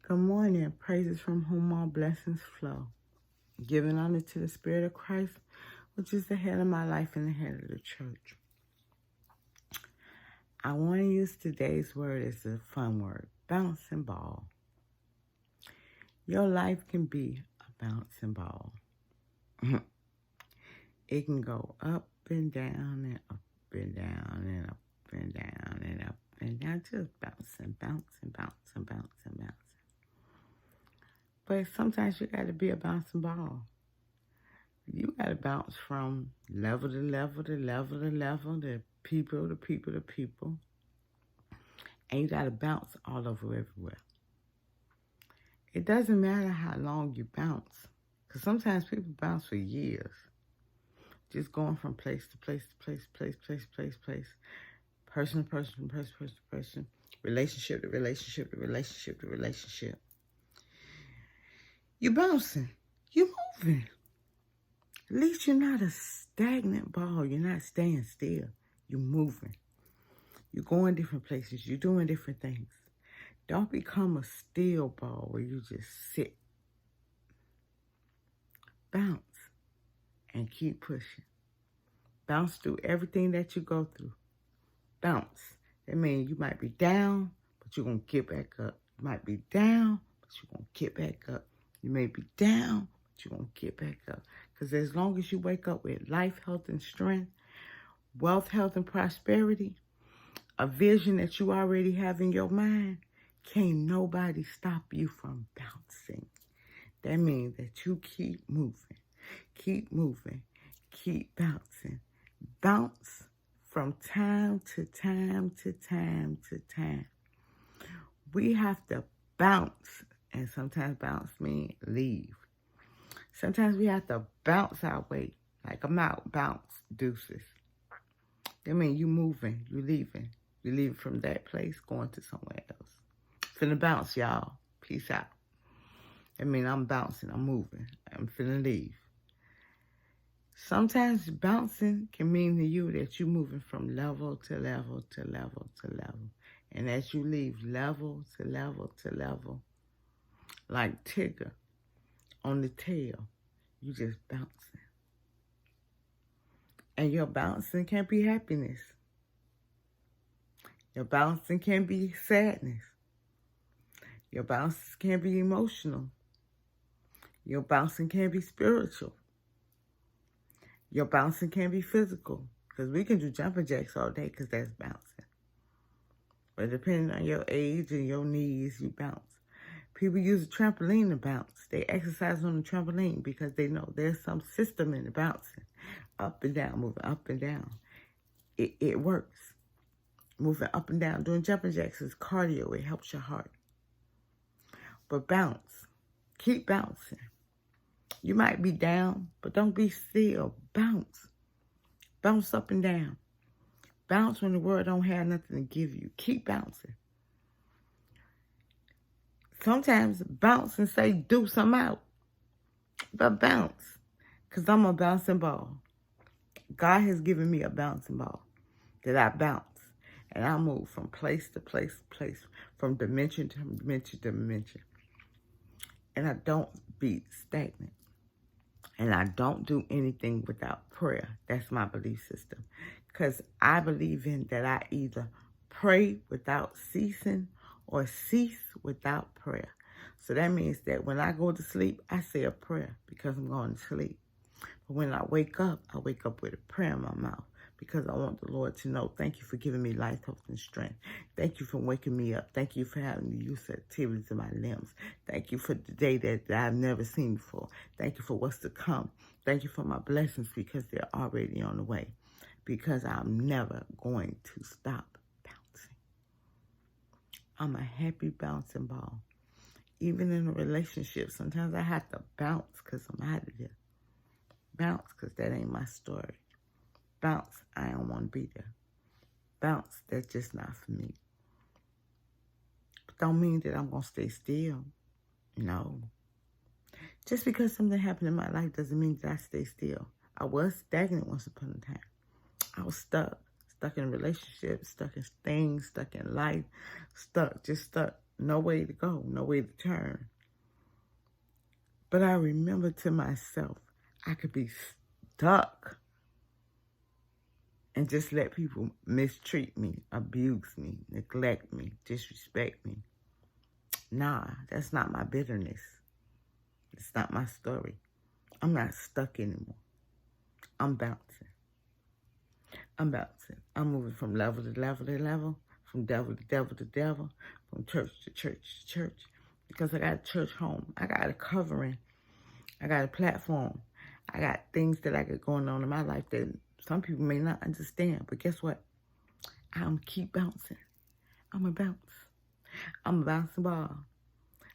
Good morning. Praises from whom all blessings flow. Giving honor to the Spirit of Christ, which is the head of my life and the head of the church. I want to use today's word as a fun word, bouncing ball. Your life can be a bouncing ball. It can go up and down and up and down and up and down and up and down, just bouncing, bouncing, bouncing, bouncing, bouncing. But sometimes you got to be a bouncing ball. You got to bounce from level to level to level to level, to people to people to people. And you got to bounce all over everywhere. It doesn't matter how long you bounce, because sometimes people bounce for years. Just going from place to place to place, person to person, person to person, relationship to relationship to relationship to relationship. You bouncing. You moving. At least you're not a stagnant ball. You're not staying still. You're moving. You're going different places. You're doing different things. Don't become a still ball where you just sit. Bounce and keep pushing. Bounce through everything that you go through. Bounce. That means you might be down, but you're going to get back up. You might be down, but you're going to get back up. You may be down, but you're going to get back up. Because as long as you wake up with life, health, and strength, wealth, health, and prosperity, a vision that you already have in your mind, can't nobody stop you from bouncing. That means that you keep moving, keep bouncing. Bounce from time to time to time to time. We have to bounce, and sometimes bounce means leave. Sometimes we have to bounce our way. Like I'm out, bounce, deuces. That means you moving, you leaving. You leaving from that place, going to somewhere else. Finna bounce, y'all. Peace out. That means I'm bouncing, I'm moving. I'm finna leave. Sometimes bouncing can mean to you that you're moving from level to level to level to level. And as you leave level to level to level, like Tigger on the tail, you just bouncing. And your bouncing can be happiness. Your bouncing can be sadness. Your bouncing can be emotional. Your bouncing can be spiritual. Your bouncing can be physical. Because we can do jumping jacks all day because that's bouncing. But depending on your age and your needs, you bounce. People use a trampoline to bounce. They exercise on the trampoline because they know there's some system in the bouncing. Up and down, moving up and down. It works. Moving up and down, doing jumping jacks is cardio. It helps your heart. But bounce. Keep bouncing. You might be down, but don't be still. Bounce. Bounce up and down. Bounce when the world don't have nothing to give you. Keep bouncing. Sometimes bounce and say, do something out. But bounce. Because I'm a bouncing ball. God has given me a bouncing ball that I bounce. And I move from place to place to place. From dimension to dimension to dimension. And I don't be stagnant. And I don't do anything without prayer. That's my belief system. Because I believe in that I either pray without ceasing or cease without prayer. So that means that when I go to sleep, I say a prayer because I'm going to sleep. But when I wake up with a prayer in my mouth because I want the Lord to know, thank you for giving me life, health, and strength. Thank you for waking me up. Thank you for having the use activities in my limbs. Thank you for the day that I've never seen before. Thank you for what's to come. Thank you for my blessings because they're already on the way. Because I'm never going to stop bouncing. I'm a happy bouncing ball. Even in a relationship, sometimes I have to bounce because I'm out of there. Bounce because that ain't my story. Bounce, I don't want to be there. Bounce, that's just not for me. But don't mean that I'm going to stay still. No. Just because something happened in my life doesn't mean that I stay still. I was stagnant once upon a time. I was stuck in relationships, stuck in things, stuck in life, stuck. No way to go, no way to turn. But I remember to myself, I could be stuck and just let people mistreat me, abuse me, neglect me, disrespect me. Nah, that's not my bitterness. It's not my story. I'm not stuck anymore. I'm bouncing. I'm bouncing. I'm moving from level to level to level, from devil to devil to devil, from church to church to church. Because I got a church home. I got a covering. I got a platform. I got things that I got going on in my life that some people may not understand. But guess what? I'm keep bouncing. I'm a bounce. I'm a bouncing ball.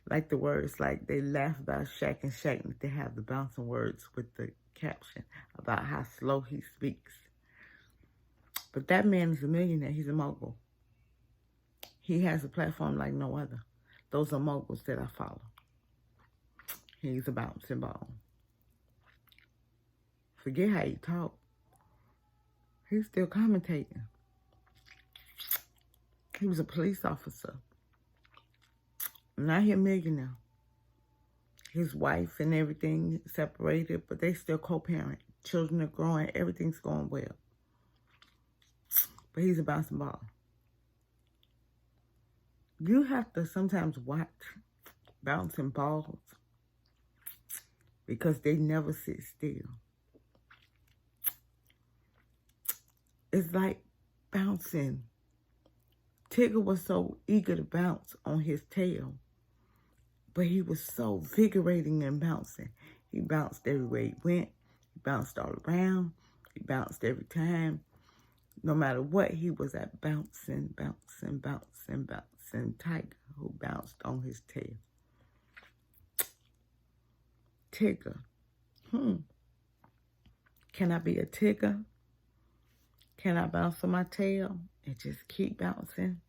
Like the words, like they laugh about Shaq and Shaq, they have the bouncing words with the caption about how slow he speaks. But that man is a millionaire. He's a mogul. He has a platform like no other. Those are moguls that I follow. He's a bouncing ball. Forget how he talk. He's still commentating. He was a police officer. Now he's a millionaire. His wife and everything separated, but they still co-parent. Children are growing. Everything's going well. But he's a bouncing ball. You have to sometimes watch bouncing balls because they never sit still. It's like bouncing. Tigger was so eager to bounce on his tail, but he was so vigorating and bouncing. He bounced everywhere he went. He bounced all around. He bounced every time. No matter what, he was at bouncing, bouncing, bouncing, bouncing tiger who bounced on his tail. Tigger. Can I be a Tigger? Can I bounce on my tail and just keep bouncing?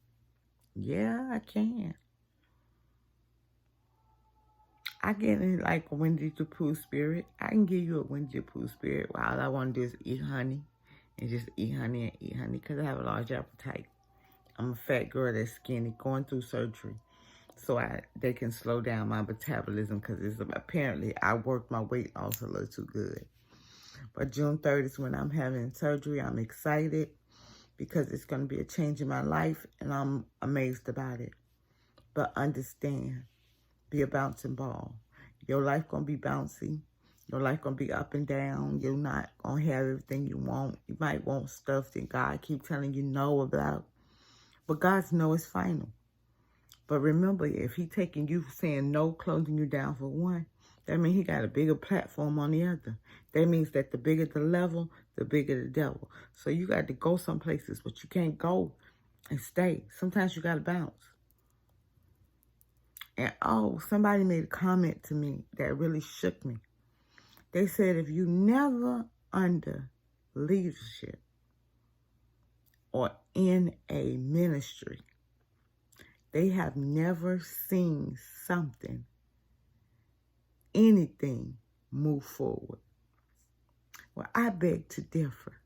Yeah, I can. I get in like a Winnie the Pooh spirit. I can give you a Winnie the Pooh spirit. All I want to do is eat honey and just eat honey and eat honey because I have a large appetite. I'm a fat girl that's skinny, going through surgery. So they can slow down my metabolism because apparently I worked my weight loss a little too good. But June 3rd is when I'm having surgery. I'm excited because it's going to be a change in my life and I'm amazed about it. But understand, be a bouncing ball. Your life going to be bouncy. Your life going to be up and down. You're not going to have everything you want. You might want stuff that God keep telling you no about. But God's no is final. But remember, if he taking you saying no, closing you down for one, that means he got a bigger platform on the other. That means that the bigger the level, the bigger the devil. So you got to go some places, but you can't go and stay. Sometimes you got to bounce. And somebody made a comment to me that really shook me. They said if you never under leadership or in a ministry, they have never seen something, anything move forward. Well, I beg to differ.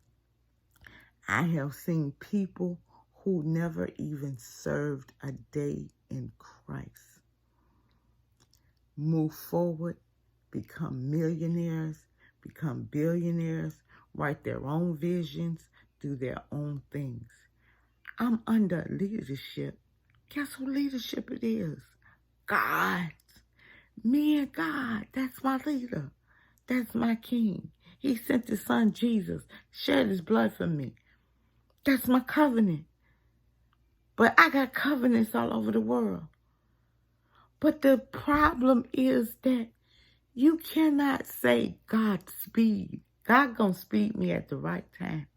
I have seen people who never even served a day in Christ move forward, become millionaires, become billionaires, write their own visions, do their own things. I'm under leadership. Guess who leadership it is? God. Me and God. That's my leader. That's my king. He sent his son Jesus, shed his blood for me. That's my covenant. But I got covenants all over the world. But the problem is that you cannot say Godspeed. God gonna speed me at the right time.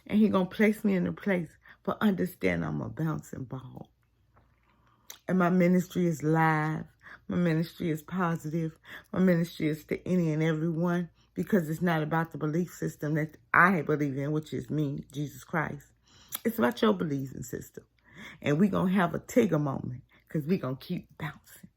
And he gonna place me in a place. But understand I'm a bouncing ball. And my ministry is live. My ministry is positive. My ministry is to any and everyone because it's not about the belief system that I believe in, which is me, Jesus Christ. It's about your believing system. And we're going to have a Tigger moment because we're going to keep bouncing.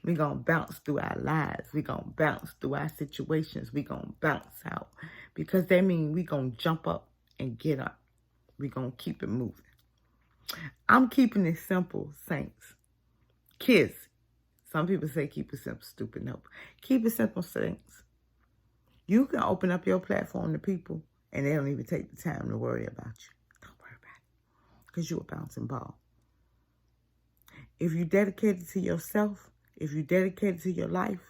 We're going to bounce through our lives. We're going to bounce through our situations. We're going to bounce out because that means we're going to jump up and get up. We're going to keep it moving. I'm keeping it simple, saints. Kids. Some people say keep it simple, stupid. No. Keep it simple, things. You can open up your platform to people, and they don't even take the time to worry about you. Don't worry about it. Because you're a bouncing ball. If you're dedicated to yourself, if you're dedicated to your life,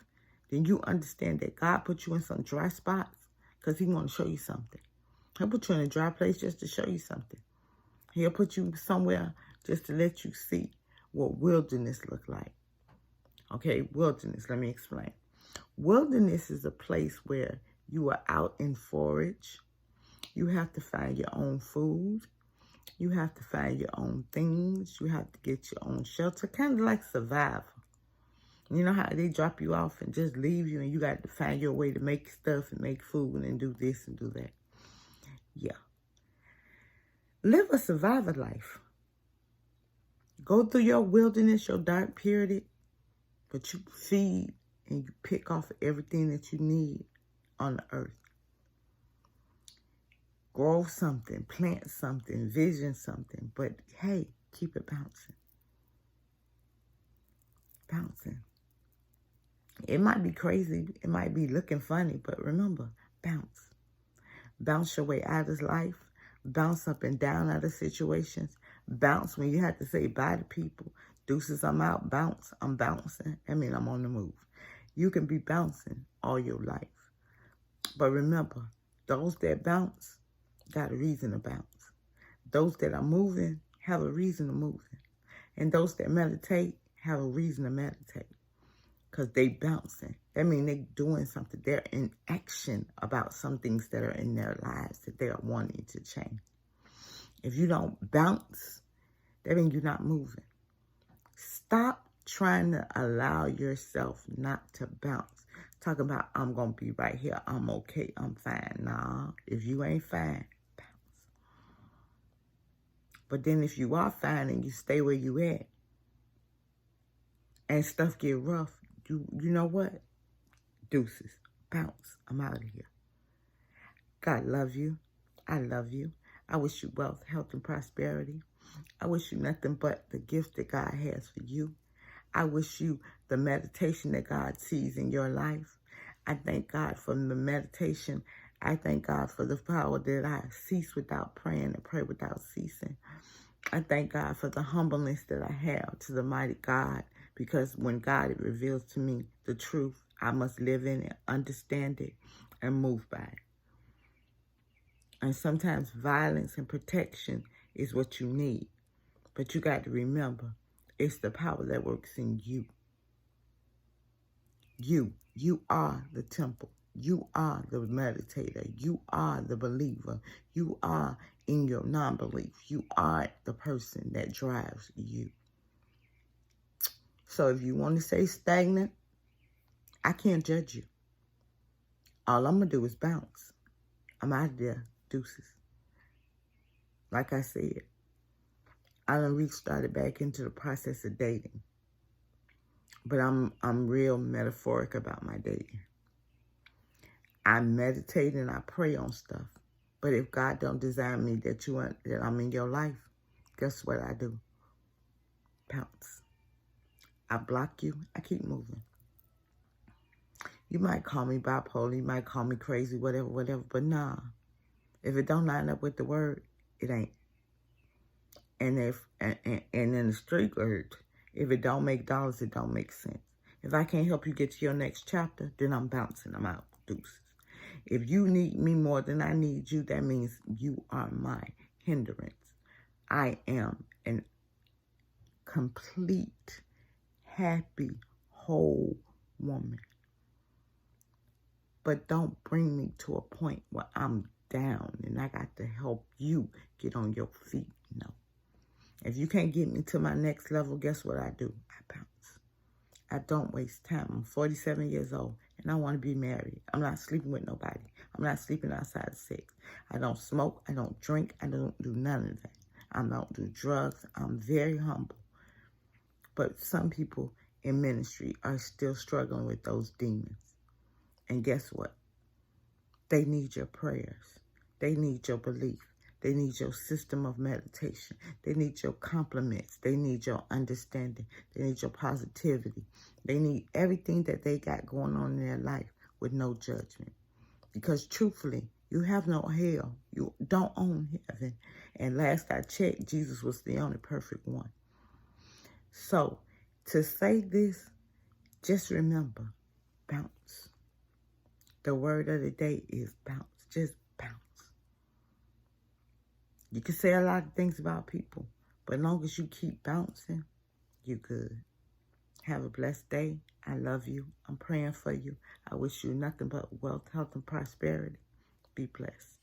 then you understand that God put you in some dry spots because he want to show you something. He'll put you in a dry place just to show you something. He'll put you somewhere just to let you see what wilderness look like. Okay, wilderness, let me explain. Wilderness is a place where you are out in forage. You have to find your own food. You have to find your own things. You have to get your own shelter, kind of like survival. You know how they drop you off and just leave you and you got to find your way to make stuff and make food and do this and do that. Yeah. Live a survivor life. Go through your wilderness, your dark period, but you feed and you pick off everything that you need on the earth. Grow something, plant something, vision something, but hey, keep it bouncing. Bouncing. It might be crazy, it might be looking funny, but remember, bounce. Bounce your way out of life. Bounce up and down out of situations. Bounce when you have to say bye to people. Deuces, I'm out. Bounce, I'm bouncing. I mean, I'm on the move. You can be bouncing all your life. But remember, those that bounce got a reason to bounce. Those that are moving have a reason to move. And those that meditate have a reason to meditate. Because they bouncing. That means they doing something. They're in action about some things that are in their lives that they are wanting to change. If you don't bounce, that means you're not moving. Stop trying to allow yourself not to bounce. Talk about, I'm going to be right here. I'm okay. I'm fine. Nah, if you ain't fine, bounce. But then if you are fine and you stay where you at and stuff get rough, you know what? Deuces. Bounce. I'm out of here. God love you. I love you. I wish you wealth, health, and prosperity. I wish you nothing but the gift that God has for you. I wish you the meditation that God sees in your life. I thank God for the meditation. I thank God for the power that I cease without praying and pray without ceasing. I thank God for the humbleness that I have to the mighty God, because when God reveals to me the truth, I must live in it, understand it, and move by it. And sometimes violence and protection is what you need. But you got to remember, it's the power that works in you. You are the temple. You are the meditator. You are the believer. You are in your non-belief. You are the person that drives you. So if you want to stay stagnant, I can't judge you. All I'm going to do is bounce. I'm out of there. Deuces. Like I said, I done restarted back into the process of dating. But I'm real metaphoric about my dating. I meditate and I pray on stuff. But if God don't design me that I'm in your life, guess what I do? Pounce. I block you. I keep moving. You might call me bipolar. You might call me crazy, whatever. But nah. If it don't line up with the word, it ain't. And in the street word, if it don't make dollars, it don't make sense. If I can't help you get to your next chapter, then I'm bouncing. I'm out. Deuces. If you need me more than I need you, that means you are my hindrance. I am an complete, happy, whole woman. But don't bring me to a point where I'm down and I got to help you get on your feet. No. If you can't get me to my next level, guess what I do? I bounce. I don't waste time. I'm 47 years old and I want to be married. I'm not sleeping with nobody. I'm not sleeping outside of sex. I don't smoke. I don't drink. I don't do none of that. I don't do drugs. I'm very humble. But some people in ministry are still struggling with those demons. And guess what? They need your prayers. They need your belief. They need your system of meditation. They need your compliments. They need your understanding. They need your positivity. They need everything that they got going on in their life with no judgment. Because truthfully, you have no hell. You don't own heaven. And last I checked, Jesus was the only perfect one. So, to say this, just remember, bounce. The word of the day is bounce. Just bounce. You can say a lot of things about people, but as long as you keep bouncing, you're good. Have a blessed day. I love you. I'm praying for you. I wish you nothing but wealth, health, and prosperity. Be blessed.